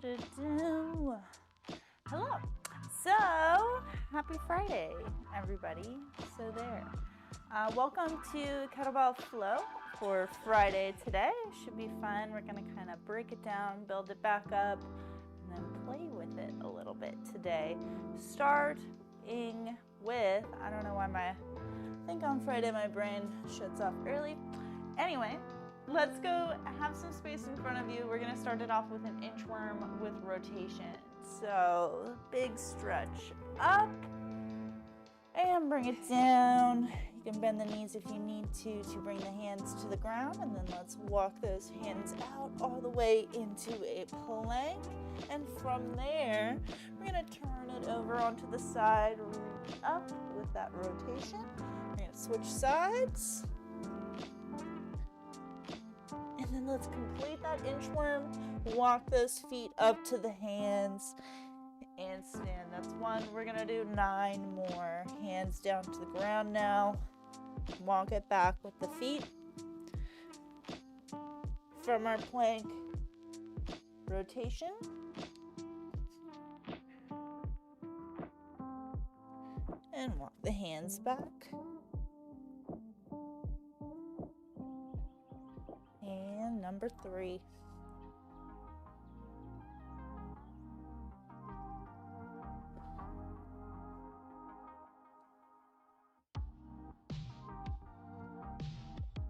Hello. So, happy Friday, everybody. So there. Welcome to Kettlebell Flow for Friday today. Should be fun. We're going to kind of break it down, build it back up, and then play with it a little bit today. Starting with, I don't know why I think on Friday my brain shuts off early. Anyway, let's go have some space in front of you. We're going to start it off with an inchworm with rotation. So, big stretch up and bring it down. You can bend the knees if you need to bring the hands to the ground, and then let's walk those hands out all the way into a plank. And from there, we're going to turn it over onto the side, reach up with that rotation. We're going to switch sides. And then let's complete that inchworm. Walk those feet up to the hands and stand. That's one. We're gonna do 9 more. Hands down to the ground now. Walk it back with the feet. From our plank, rotation. And walk the hands back. And number 3.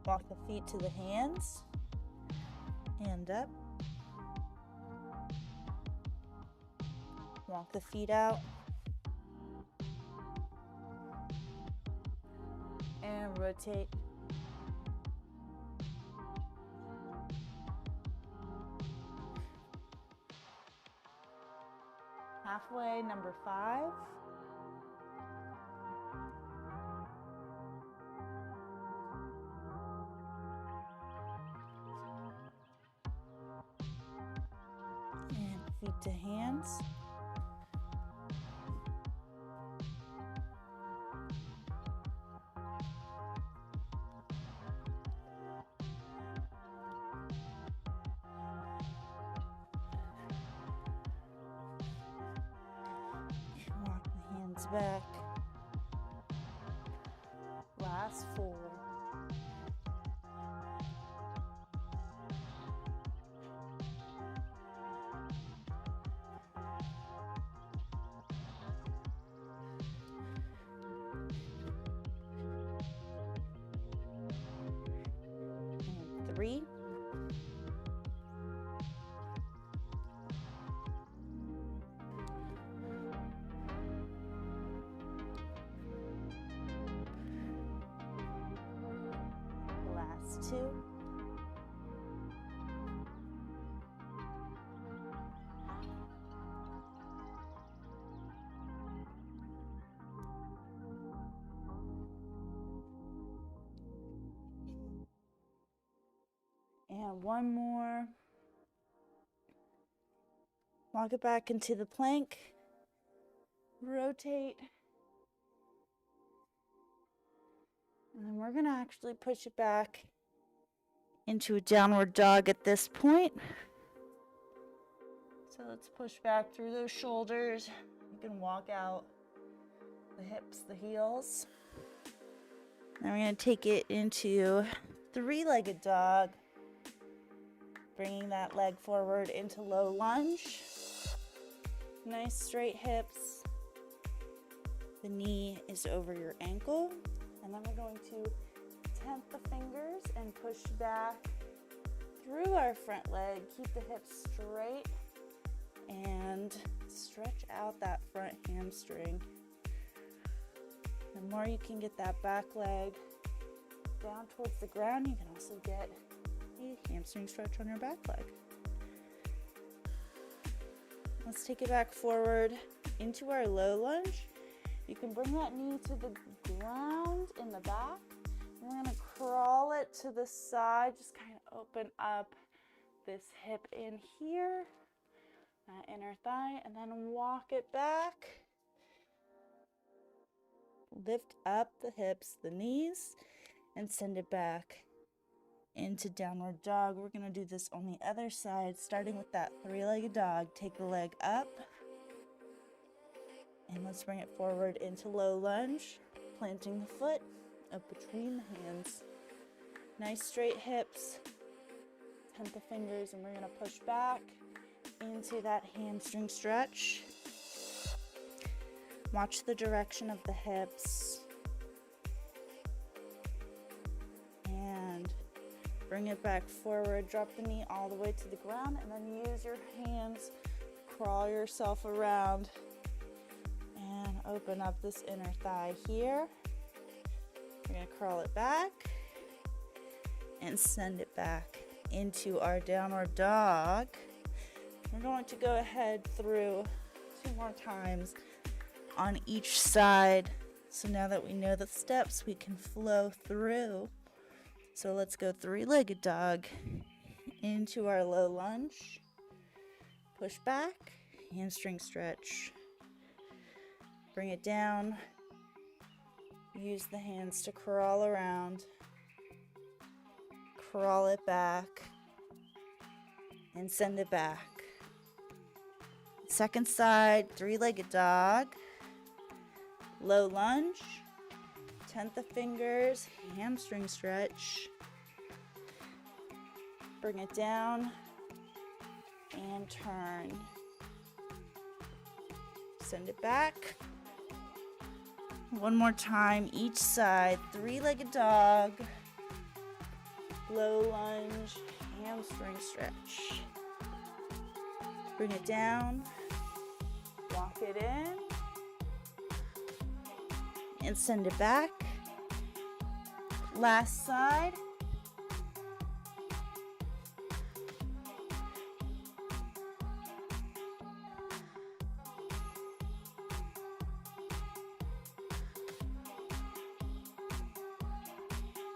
Walk the feet to the hands, hand up. Walk the feet out. And rotate. Halfway, number 5. And feet to hands. Back. Last 4. And 3. Last 2. And 1 more. Walk it back into the plank. Rotate. And then we're going to actually push it back into a downward dog at this point. So let's push back through those shoulders. You can walk out the hips, the heels. Then we're going to take it into 3-legged dog. Bringing that leg forward into low lunge. Nice straight hips. The knee is over your ankle. And then we're going to tent the fingers and push back through our front leg. Keep the hips straight and stretch out that front hamstring. The more you can get that back leg down towards the ground, you can also get a hamstring stretch on your back leg. Let's take it back forward into our low lunge. You can bring that knee to the ground in the back. We're going to crawl it to the side, just kind of open up this hip in here, that inner thigh, and then walk it back. Lift up the hips, the knees, and send it back into downward dog. We're going to do this on the other side, starting with that three-legged dog. Take the leg up, and let's bring it forward into low lunge, planting the foot up between the hands. Nice straight hips, tent the fingers, and we're going to push back into that hamstring stretch. Watch the direction of the hips. And bring it back forward. Drop the knee all the way to the ground, and then use your hands to crawl yourself around and open up this inner thigh here. We're going to crawl it back and send it back into our downward dog. We're going to go ahead through 2 more times on each side. So now that we know the steps, we can flow through. So let's go three-legged dog into our low lunge. Push back, hamstring stretch. Bring it down. Use the hands to crawl around. Crawl it back and send it back. Second side, three-legged dog. Low lunge, tent the fingers, hamstring stretch. Bring it down and turn. Send it back. One more time, each side, three-legged dog. Low lunge, hamstring stretch. Bring it down, walk it in, and send it back. Last side.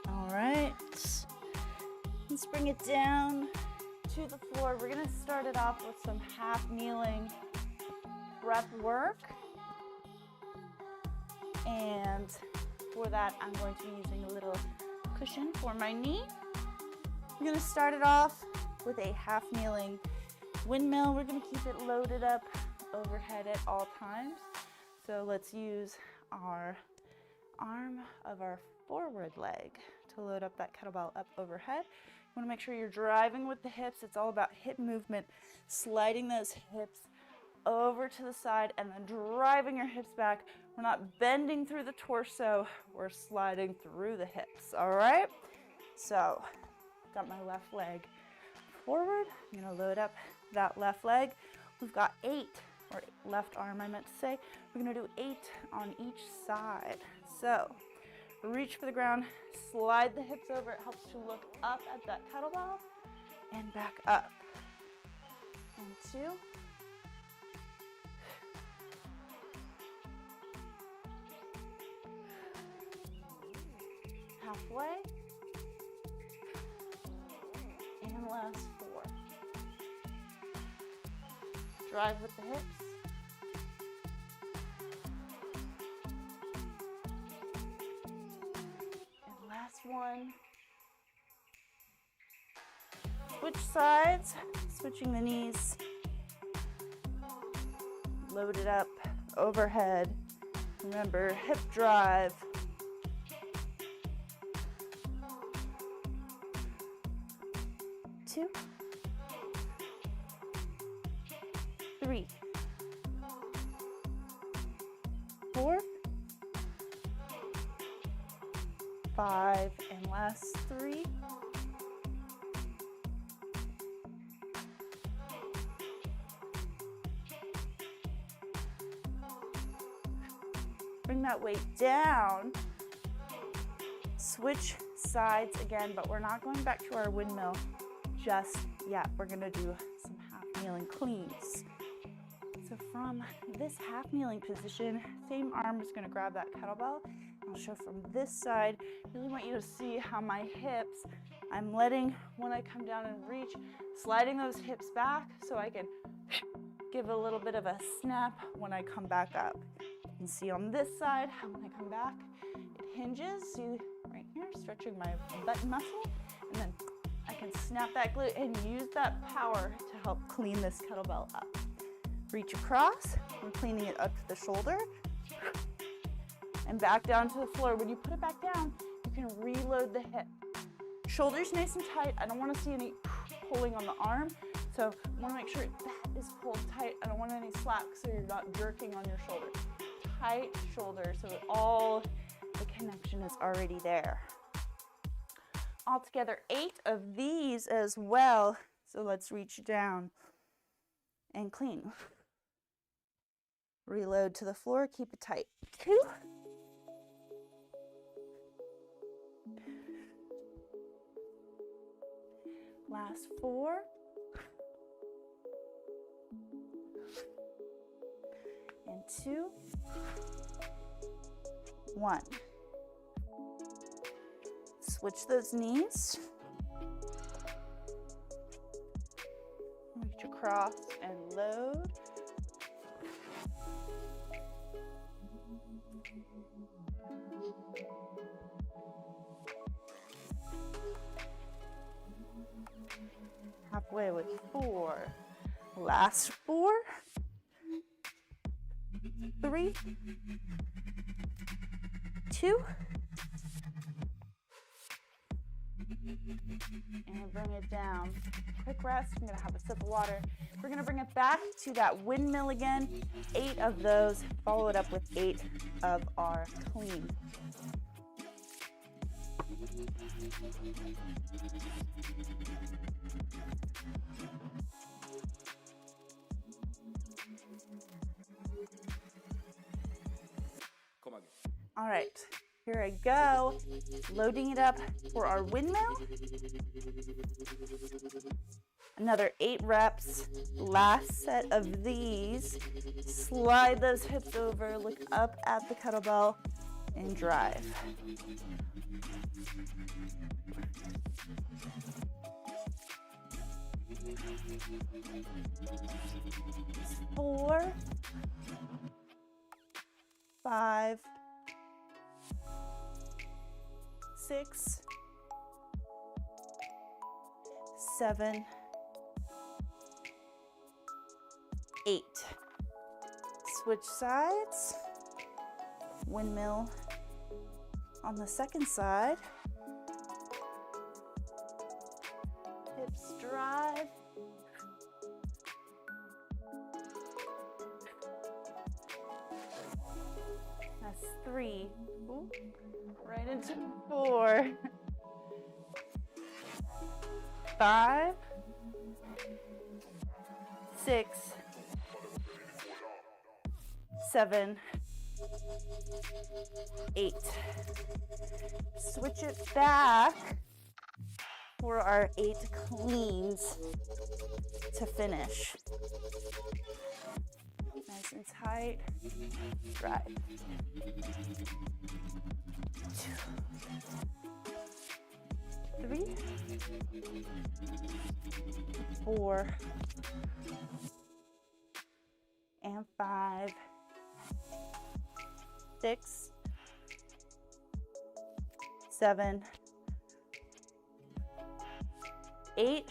All right. Let's bring it down to the floor. We're going to start it off with some half kneeling rep work. And for that, I'm going to be using a little cushion for my knee. I'm going to start it off with a half kneeling windmill. We're going to keep it loaded up overhead at all times. So let's use our arm of our forward leg to load up that kettlebell up overhead. You want to make sure you're driving with the hips. It's all about hip movement, sliding those hips over to the side and then driving your hips back. We're not bending through the torso, we're sliding through the hips, all right? So, got my left leg forward. I'm gonna load up that left leg. We've got 8, or left arm I meant to say. We're gonna do 8 on each side. So, reach for the ground, slide the hips over. It helps to look up at that kettlebell and back up. 1, 2. Halfway, and last 4. Drive with the hips. And last 1. Switch sides, switching the knees. Load it up overhead. Remember, hip drive. 2, 3, 4, 5, and last 3. Bring that weight down. Switch sides again, but we're not going back to our windmill just yet. We're gonna do some half kneeling cleans. So from this half kneeling position, same arm is gonna grab that kettlebell. I'll show from this side. Really want you to see how my hips, I'm letting when I come down and reach, sliding those hips back so I can give a little bit of a snap when I come back up. You can see on this side how when I come back, it hinges. See right here, stretching my butt muscle, and then can snap that glute and use that power to help clean this kettlebell up. Reach across, we're cleaning it up to the shoulder, and back down to the floor. When you put it back down, you can reload the hip. Shoulders nice and tight. I don't want to see any pulling on the arm, so I want to make sure that is pulled tight. I don't want any slack so you're not jerking on your shoulder. Tight shoulder so that all the connection is already there. Altogether 8 of these as well, so let's reach down and clean. Reload to the floor, keep it tight. 2. Last 4. And 2. 1. Switch those knees. Reach across and load. Halfway with 4. Last 4. 3. 2. And bring it down. Quick rest. I'm going to have a sip of water. We're going to bring it back to that windmill again. 8 of those. Follow it up with 8 of our clean. All right, here I go. Loading it up for our windmill. Another 8 reps. Last set of these. Slide those hips over, look up at the kettlebell, and drive. Four, 5, 6, 7, 8. Switch sides. Windmill on the second side. Hips drive. That's 3. Ooh, right into 4. 5, 6, 7, 8. Switch it back for our 8 cleans to finish. Nice and tight. Drive. 2, 3, 4, and 5, 6, 7, 8.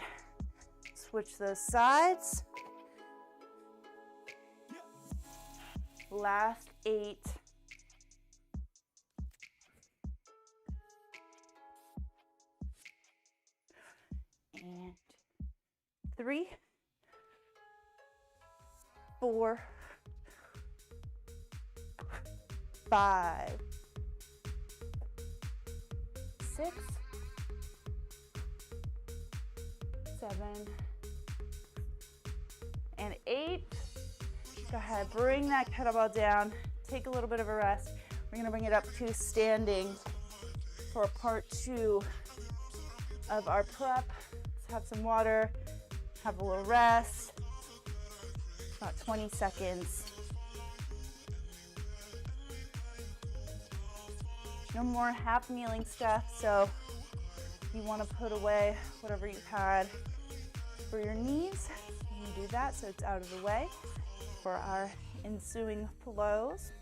Switch those sides. Last 8. And 3, 4, 5, 6, 7, and 8. Go ahead, bring that kettlebell down. Take a little bit of a rest. We're gonna bring it up to standing for part 2 of our prep. Let's have some water, have a little rest, about 20 seconds. No more half kneeling stuff, so you want to put away whatever you've had for your knees. You can do that so it's out of the way for our ensuing flows.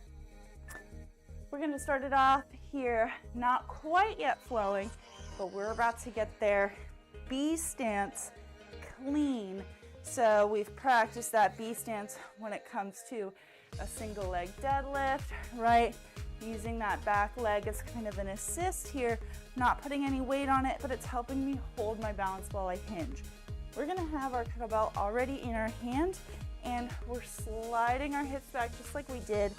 We're going to start it off here, not quite yet flowing, but we're about to get there B stance clean. So we've practiced that B stance when it comes to a single leg deadlift, right? Using that back leg as kind of an assist here, not putting any weight on it, but it's helping me hold my balance while I hinge. We're gonna have our kettlebell already in our hand, and we're sliding our hips back just like we did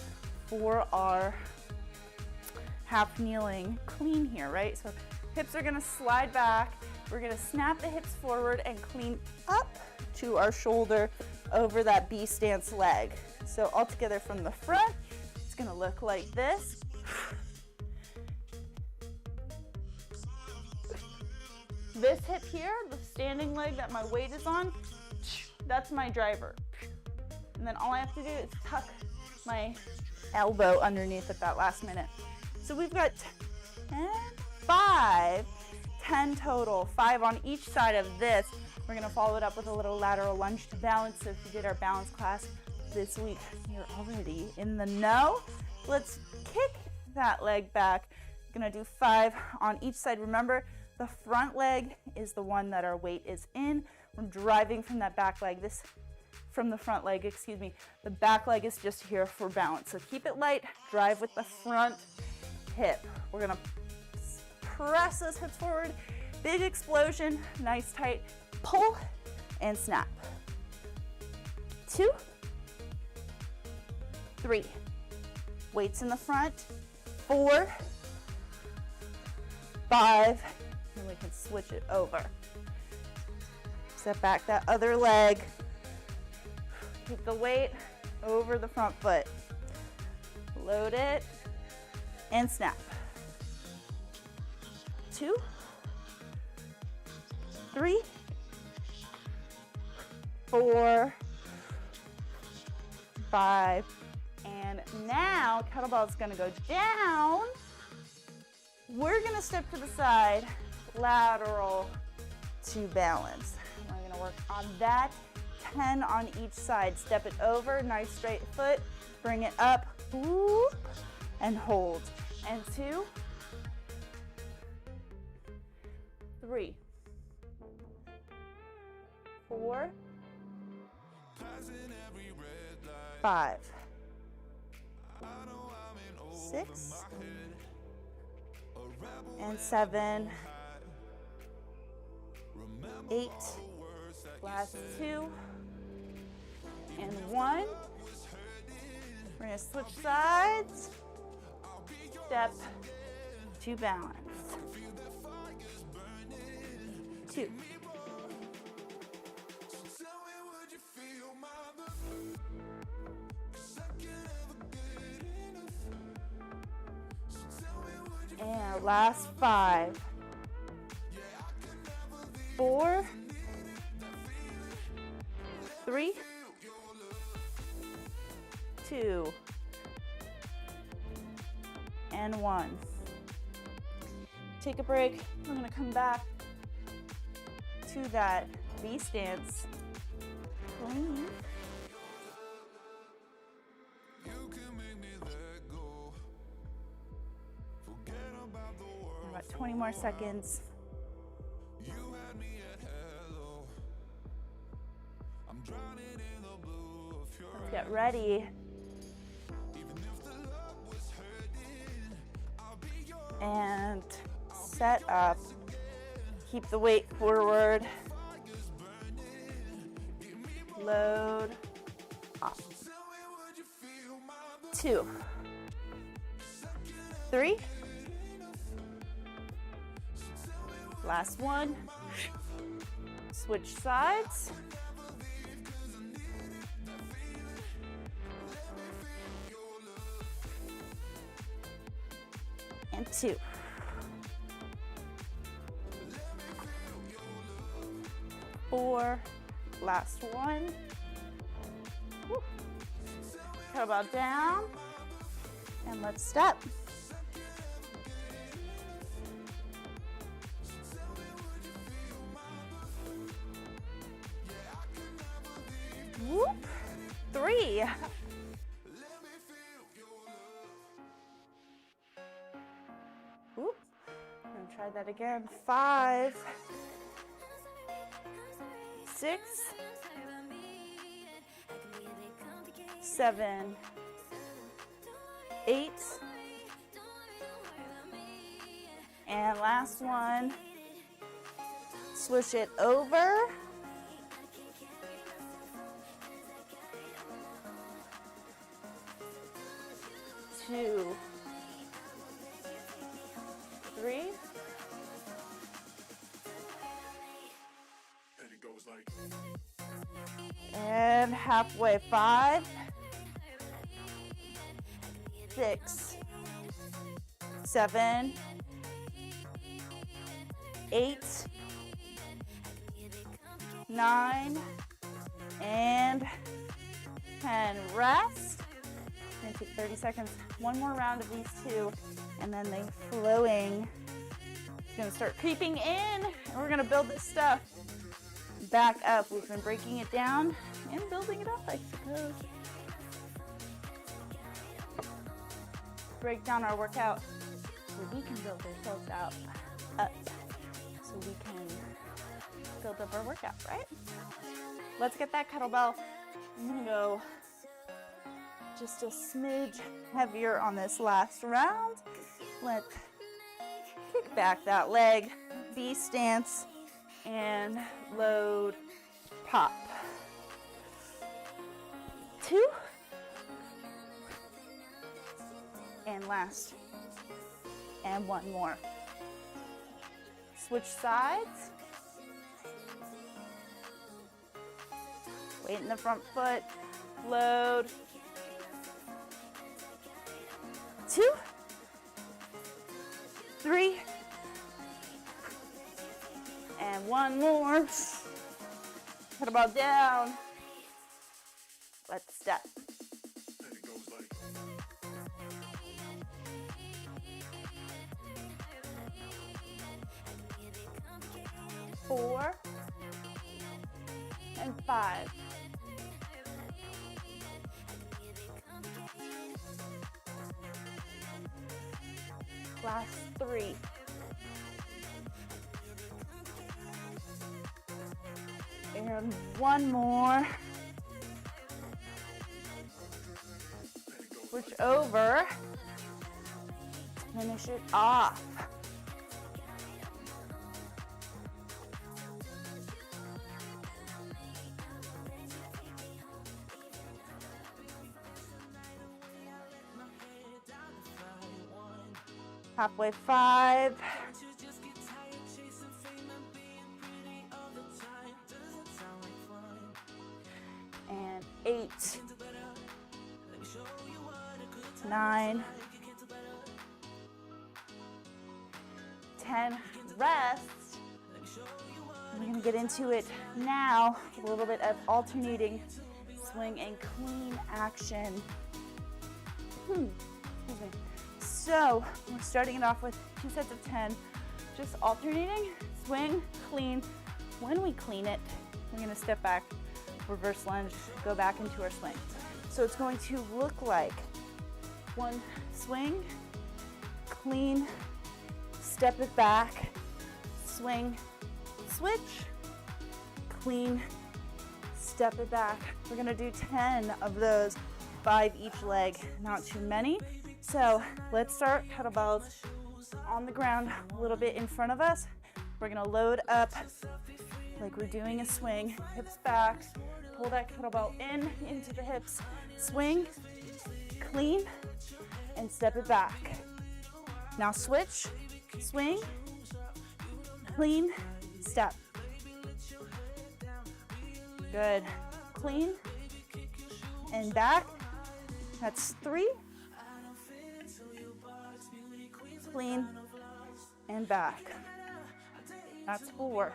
for our half kneeling clean here, right? So hips are gonna slide back. We're gonna snap the hips forward and clean up to our shoulder over that B stance leg. So all together from the front, it's gonna look like this. This hip here, the standing leg that my weight is on, that's my driver. And then all I have to do is tuck my elbow underneath at that last minute. So we've got 10 total, 5 on each side of this. We're gonna follow it up with a little lateral lunge to balance. So if you did our balance class this week, you're already in the know. Let's kick that leg back. Gonna do 5 on each side. Remember, the front leg is the one that our weight is in. We're driving from that back leg, from the front leg, excuse me. The back leg is just here for balance. So keep it light, drive with the front hip. We're gonna press those hips forward, big explosion, nice tight pull and snap. 2, 3, weights in the front, 4, 5, and we can switch it over. Step back that other leg, keep the weight over the front foot, load it and snap. 2, 3, 4, 5, and now kettlebell is gonna go down. We're gonna step to the side, lateral to balance. We're gonna work on that, 10 on each side. Step it over, nice straight foot, bring it up, whoop, and hold. And 2, 3, 4, 5, 6, and 7, 8, last 2, and 1. We're gonna switch sides, step to balance. 2, 3, and last 5, 4, 3, 2, and 1. Take a break. We're gonna come back to that V stance. Clean. About 20 more seconds. Let's get ready. And set up. Keep the weight forward. Load. Up. 2, 3. Last 1. Switch sides. And 2. 4. Last 1. Woo. Kettlebell down. And let's step. Whoop. 3. Whoop. I'm gonna try that again. 5. 6, 7, 8, and last one. Switch it over. 2, 3, and halfway. 5, 6, 7, 8, 9, and 10. Rest. We're gonna take 30 seconds. One more round of these two, and then the flowing is gonna start creeping in, and we're gonna build this stuff back up. We've been breaking it down and building it up, I suppose. Break down our workout so we can build ourselves up, so we can build up our workout, right? Let's get that kettlebell. I'm gonna go just a smidge heavier on this last round. Let's kick back that leg, B stance, and load, pop. 2, and last, and one more. Switch sides. Weight in the front foot, load. 2, 3, and one more. Kettlebell down. Let's step. 4 and 5. Last 3. And one more. Switch over. Finish it off. Halfway. 5. And 8. 9. 10. Rest. We're going to get into it now. A little bit of alternating swing and clean action. So we're starting it off with 2 sets of 10, just alternating, swing, clean. When we clean it, we're gonna step back, reverse lunge, go back into our swing. So it's going to look like one swing, clean, step it back, swing, switch, clean, step it back. We're gonna do 10 of those, 5 each leg, not too many. So let's start kettlebells on the ground, a little bit in front of us. We're gonna load up like we're doing a swing, hips back, pull that kettlebell in into the hips, swing, clean, and step it back. Now switch, swing, clean, step. Good. Clean and back. That's 3. Clean and back. That's 4.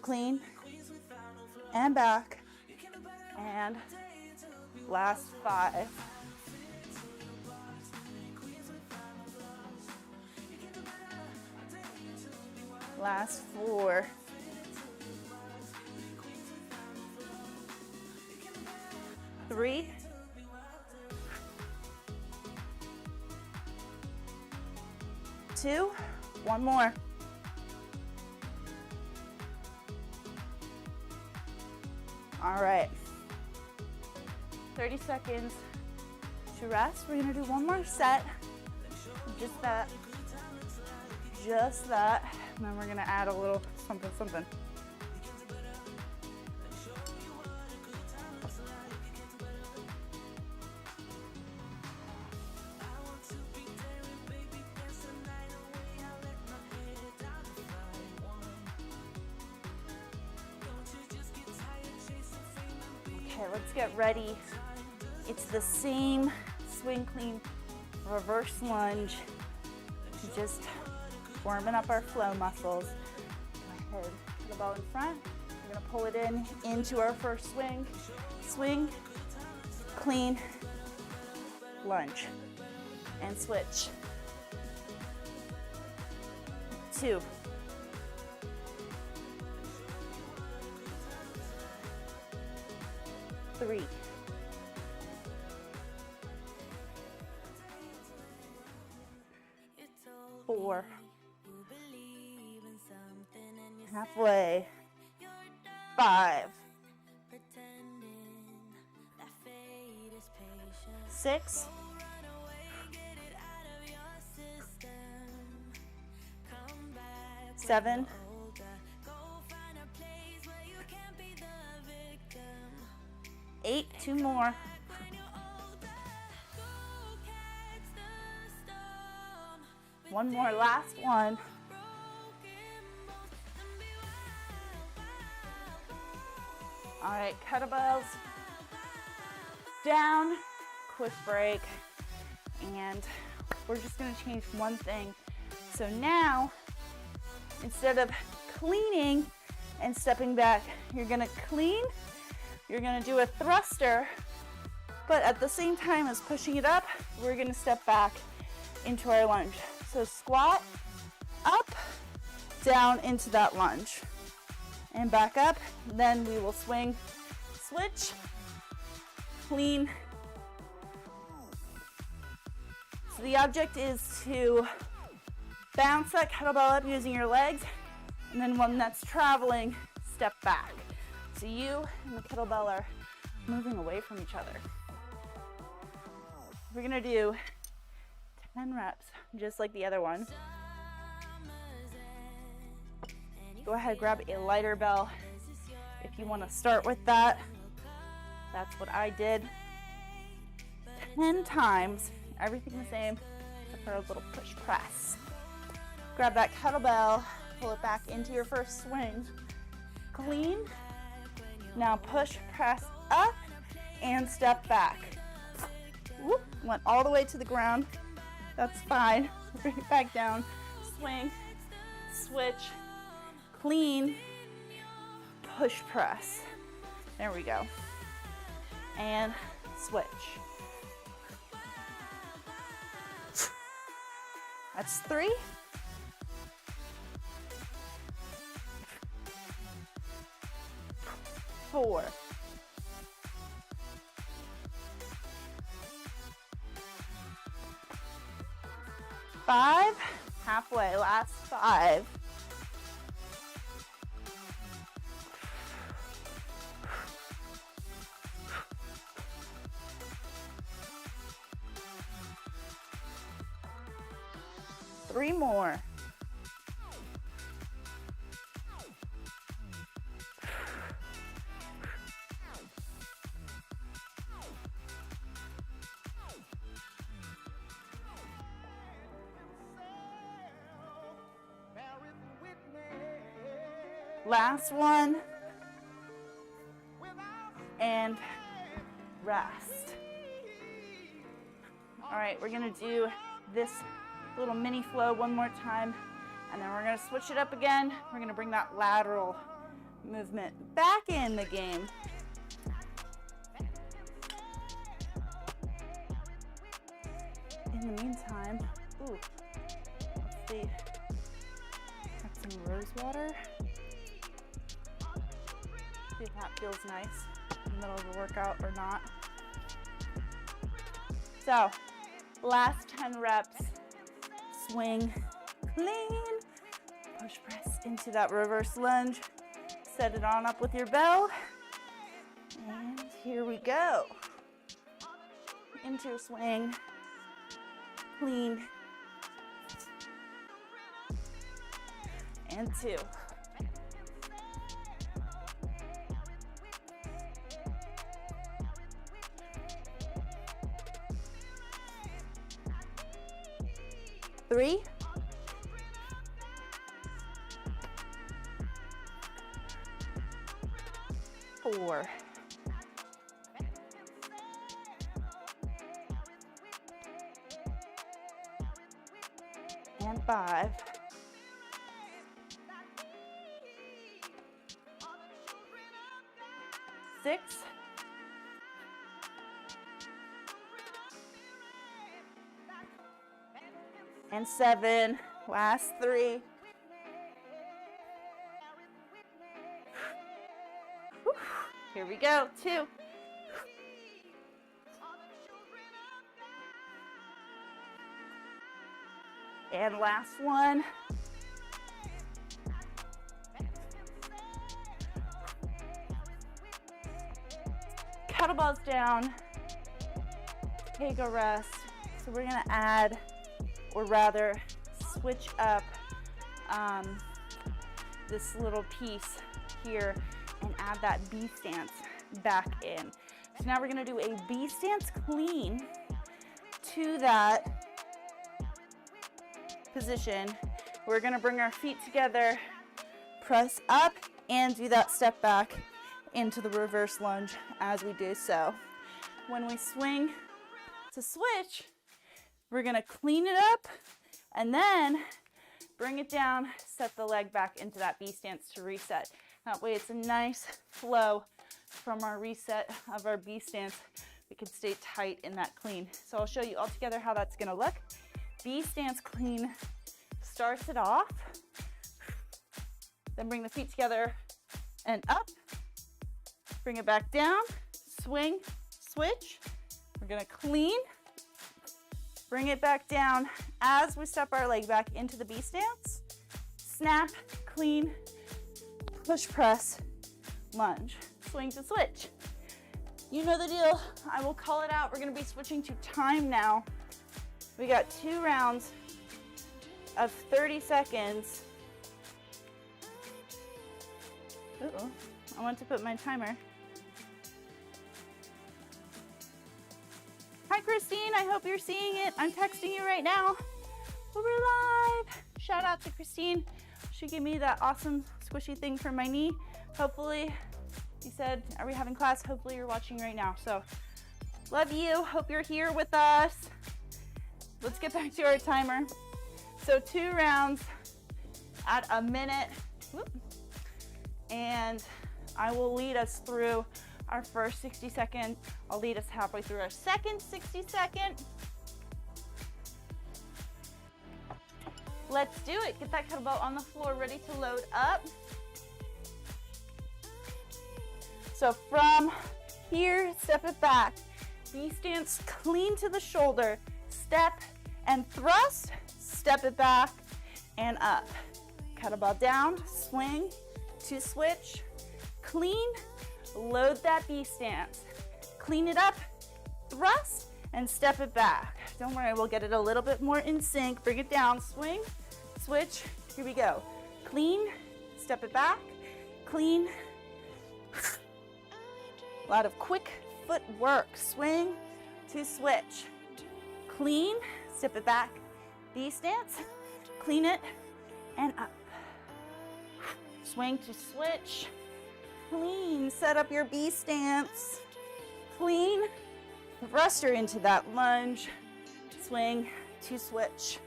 Clean and back. And last 5. Last 4. 3. 2. One more. All right, 30 seconds to rest. We're gonna do one more set, just that, and then we're gonna add a little something, something. Okay, let's get ready. It's the same swing clean reverse lunge. Just warming up our flow muscles. Go ahead, kettlebell in front. We're gonna pull it into our first swing. Swing, clean, lunge, and switch. 2. 3. 4. Halfway. 5. 6. 7. 8. 2 more. 1 more, last one. All right, kettlebells down, quick break, and we're just gonna change one thing. So now, instead of cleaning and stepping back, you're gonna clean, you're gonna do a thruster, but at the same time as pushing it up, we're gonna step back into our lunge. So squat, up, down into that lunge, and back up. Then we will swing, switch, clean. So the object is to bounce that kettlebell up using your legs, and then when that's traveling, step back. So you and the kettlebell are moving away from each other. We're gonna do 10 reps, just like the other one. Go ahead, grab a lighter bell if you want to start with that. That's what I did. 10 times, everything the same, except for a little push press. Grab that kettlebell, pull it back into your first swing. Clean. Now push, press up, and step back. Whoop, went all the way to the ground. That's fine. Bring it back down. Swing, switch, clean, push, press. There we go. And switch. That's 3. 4. 5, halfway, last 5. 3 more. 'Last one, and rest. All right, we're gonna do this little mini flow one more time, and then we're gonna switch it up again. We're gonna bring that lateral movement back in the game. In the meantime, ooh, let's see, got some rose water. See if that feels nice in the middle of the workout or not. So, last 10 reps, swing, clean, push press into that reverse lunge, set it on up with your bell, go. Into your swing. Clean. And 2. 3. 4. And 5. 6. And 7. Last 3. Here we go. 2. And last one. Kettlebells down. Take a rest. So we're gonna add, or rather switch up this little piece here and add that B stance back in. So now we're gonna do a B stance clean to that position. We're gonna bring our feet together, press up, and do that step back into the reverse lunge as we do so. When we swing to switch, we're gonna clean it up and then bring it down, set the leg back into that B stance to reset. That way it's a nice flow from our reset of our B stance. We can stay tight in that clean. So I'll show you all together how that's gonna look. B stance clean starts it off. Then bring the feet together and up. Bring it back down, swing, switch. We're gonna clean. Bring it back down as we step our leg back into the B stance. Snap, clean, push, press, lunge, swing to switch. You know the deal. I will call it out. We're gonna be switching to time now. We got 2 rounds of 30 seconds. Uh-oh, I want to put my timer. Hi, Christine. I hope you're seeing it. I'm texting you right now. We're live. Shout out to Christine. She gave me that awesome squishy thing for my knee. Hopefully, you said, are we having class? Hopefully you're watching right now. So, love you. Hope you're here with us. Let's get back to our timer. So 2 rounds at a minute. Whoop. And I will lead us through our first 60 seconds. I'll lead us halfway through our second 60 second. Let's do it. Get that kettlebell on the floor, ready to load up. So from here, step it back. B stance clean to the shoulder. Step and thrust. Step it back and up. Kettlebell down, swing to switch. Clean, load that B stance. Clean it up, thrust, and step it back. Don't worry, we'll get it a little bit more in sync. Bring it down, swing, switch. Here we go. Clean, step it back, clean. A lot of quick foot work. Swing to switch. Clean, step it back. B stance, clean it, and up. Swing to switch. Clean, set up your B stance. Clean, thruster into that lunge. Swing to switch.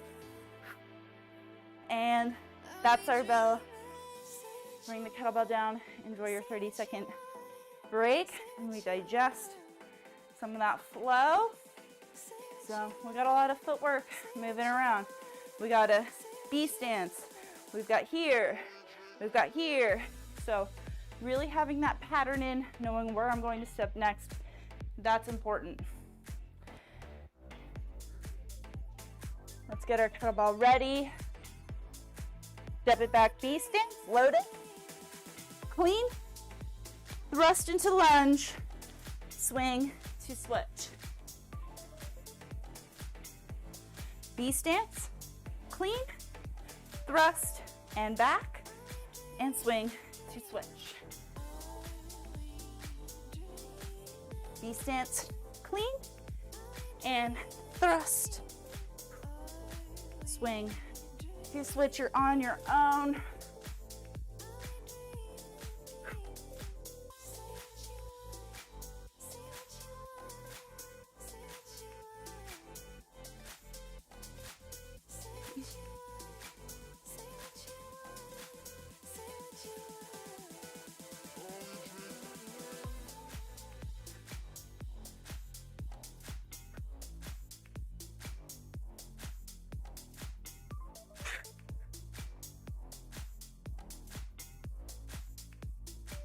And that's our bell. Bring the kettlebell down. Enjoy your 30-second break. And we digest some of that flow. So we got a lot of footwork moving around. We got a B stance. We've got here. We've got here. So really having that pattern in, knowing where I'm going to step next, that's important. Let's get our kettlebell ready. Step it back, B stance, load it. Clean, thrust into lunge, swing to switch. B stance, clean, thrust, and back, and swing to switch. B stance, clean, and thrust, swing to switch. You're on your own.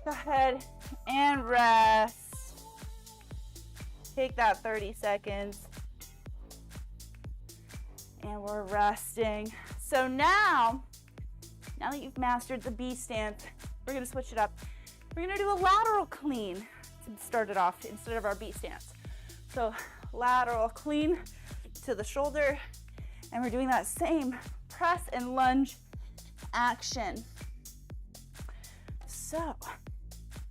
Go ahead and rest. Take that 30 seconds. And we're resting. So now that you've mastered the B stance, we're gonna switch it up. We're gonna do a lateral clean to start it off instead of our B stance. So lateral clean to the shoulder, and we're doing that same press and lunge action. So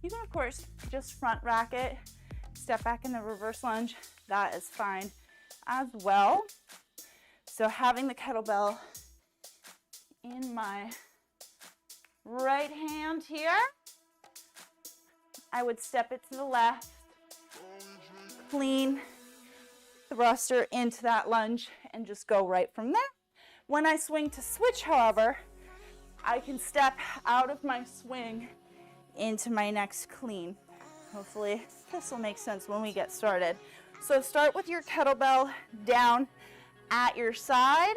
you can, of course, just front rack it, step back in the reverse lunge. That is fine as well. So having the kettlebell in my right hand here, I would step it to the left, clean thruster into that lunge, and just go right from there. When I swing to switch, however, I can step out of my swing into my next clean. Hopefully this will make sense when we get started. So start with your kettlebell down at your side.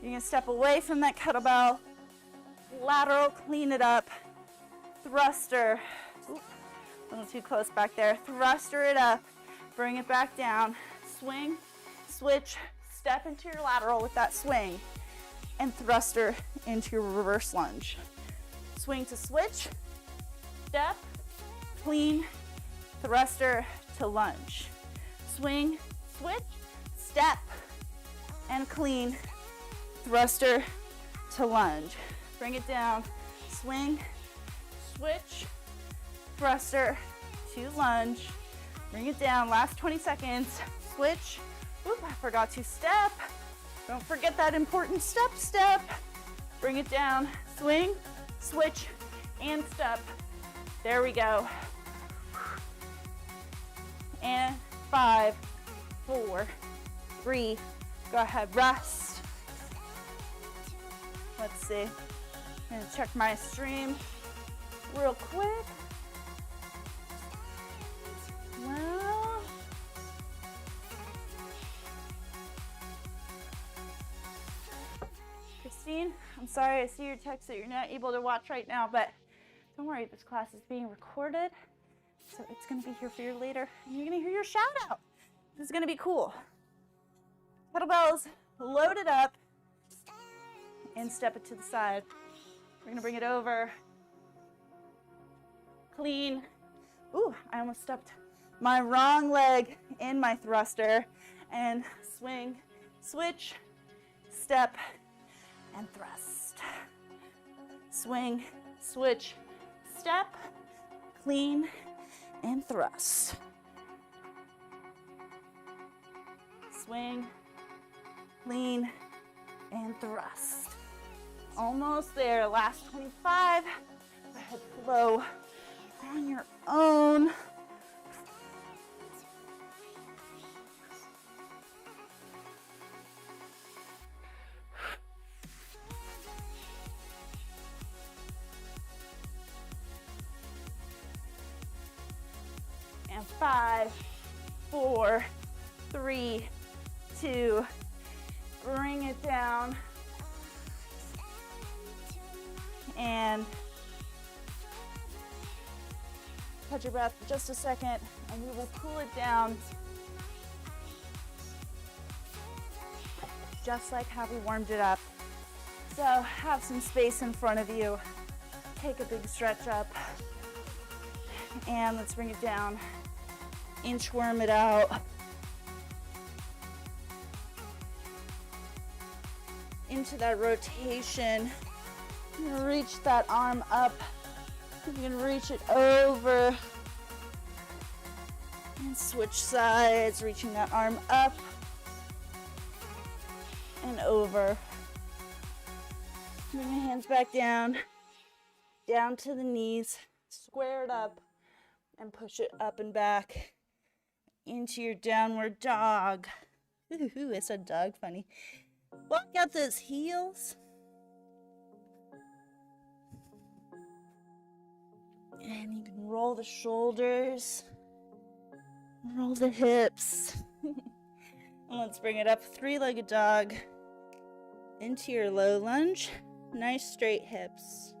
You're gonna step away from that kettlebell, lateral, clean it up, thruster. Oop, a little too close back there. Thruster it up, bring it back down, swing, switch, step into your lateral with that swing, and thruster into your reverse lunge. Swing to switch, step, clean, thruster to lunge. Swing, switch, step, and clean, thruster to lunge. Bring it down, swing, switch, thruster to lunge. Bring it down, last 20 seconds, switch. Oop, I forgot to step. Don't forget that important step. Bring it down, swing, switch, and step. There we go. And 5, 4, 3, go ahead, rest. Let's see. I'm gonna check my stream real quick. Well, Christine, I'm sorry, I see your text that you're not able to watch right now, but don't worry, this class is being recorded, so it's gonna be here for you later, and you're gonna hear your shout out. This is gonna be cool. Kettlebells loaded up, and step it to the side. We're gonna bring it over. Clean. Ooh, I almost stepped my wrong leg in my thruster, and swing, switch, step, and thrust. Swing, switch, step, clean, and thrust. Swing, clean, and thrust. Almost there, last 25. Go ahead, flow on your own. And 5, 4, 3, 2, bring it down. And catch your breath for just a second, and we will cool it down just like how we warmed it up. So have some space in front of you. Take a big stretch up. And let's bring it down. Inchworm it out. Into that rotation. You're gonna reach that arm up. You can reach it over. And switch sides, reaching that arm up and over. Bring your hands back down, down to the knees, square it up, and push it up and back into your downward dog. Ooh, I said dog, funny. Walk out those heels. And you can roll the shoulders, roll the hips. And let's bring it up, three-legged dog, into your low lunge. Nice straight hips.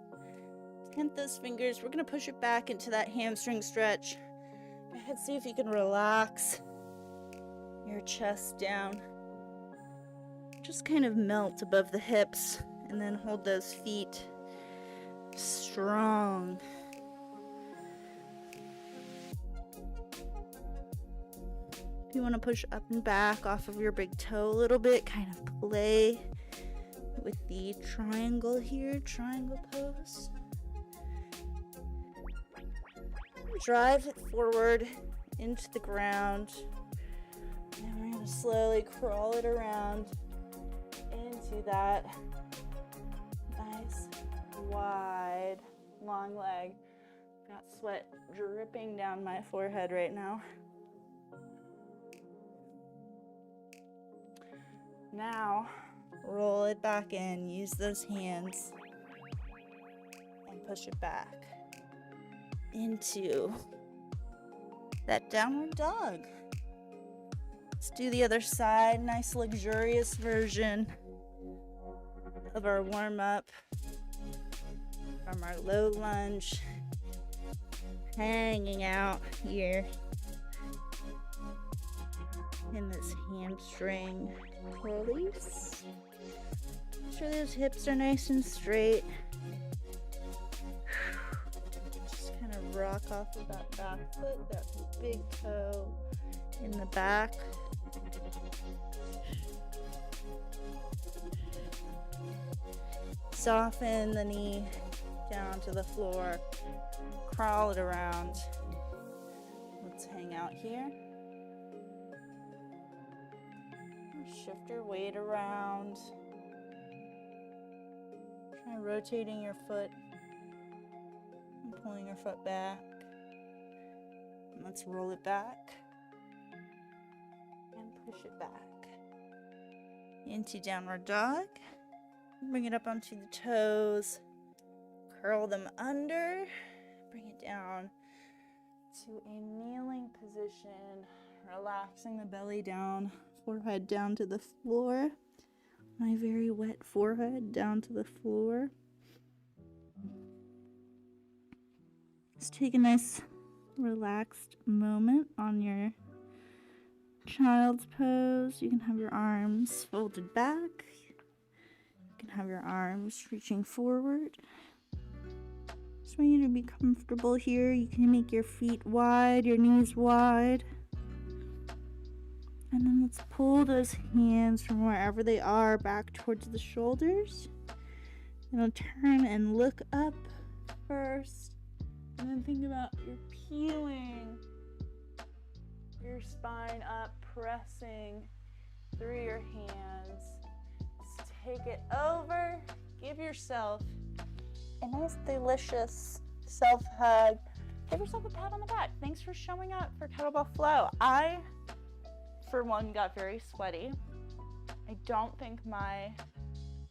Tent those fingers. We're gonna push it back into that hamstring stretch. Go ahead, see if you can relax your chest down. Just kind of melt above the hips, and then hold those feet strong. If you want to push up and back off of your big toe a little bit, kind of play with the triangle here, triangle pose. Drive it forward into the ground. And we're going to slowly crawl it around into that nice, wide, long leg. Got sweat dripping down my forehead right now. Now, roll it back in, use those hands, and push it back into that downward dog. Let's do the other side, nice luxurious version of our warm-up from our low lunge, hanging out here in this hamstring release. Make sure those hips are nice and straight. Just kind of rock off of that back foot, that big toe in the back. Soften the knee down to the floor. Crawl it around. Let's hang out here. Shift your weight around. Try rotating your foot and pulling your foot back. And let's roll it back and push it back into downward dog. Bring it up onto the toes. Curl them under. Bring it down to a kneeling position. Relaxing the belly down. Forehead down to the floor. My very wet forehead down to the floor. Just take a nice relaxed moment on your child's pose. You can have your arms folded back. You can have your arms reaching forward. Just want you to be comfortable here. You can make your feet wide, your knees wide. And then let's pull those hands from wherever they are back towards the shoulders. And I'll turn and look up first. And then think about you're peeling your spine up, pressing through your hands. Just take it over. Give yourself a nice, delicious self-hug. Give yourself a pat on the back. Thanks for showing up for Kettlebell Flow. I, for one, got very sweaty. I don't think my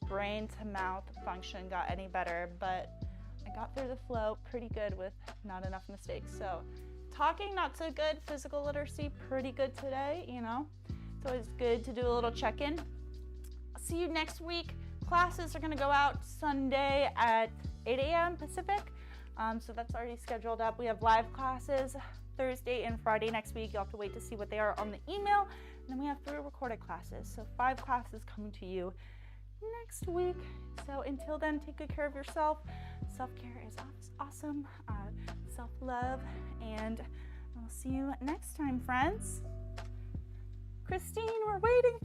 brain to mouth function got any better, but I got through the flow pretty good with not enough mistakes. So talking, not so good. Physical literacy, pretty good today, you know. It's always good to do a little check-in. I'll see you next week. Classes are gonna go out Sunday at 8 a.m. Pacific. So that's already scheduled up. We have live classes Thursday and Friday next week. You'll have to wait to see what they are on the email. And then we have 3 recorded classes. So 5 classes coming to you next week. So until then, take good care of yourself. Self-care is awesome. Self-love, and I'll see you next time, friends. Christine, we're waiting for you.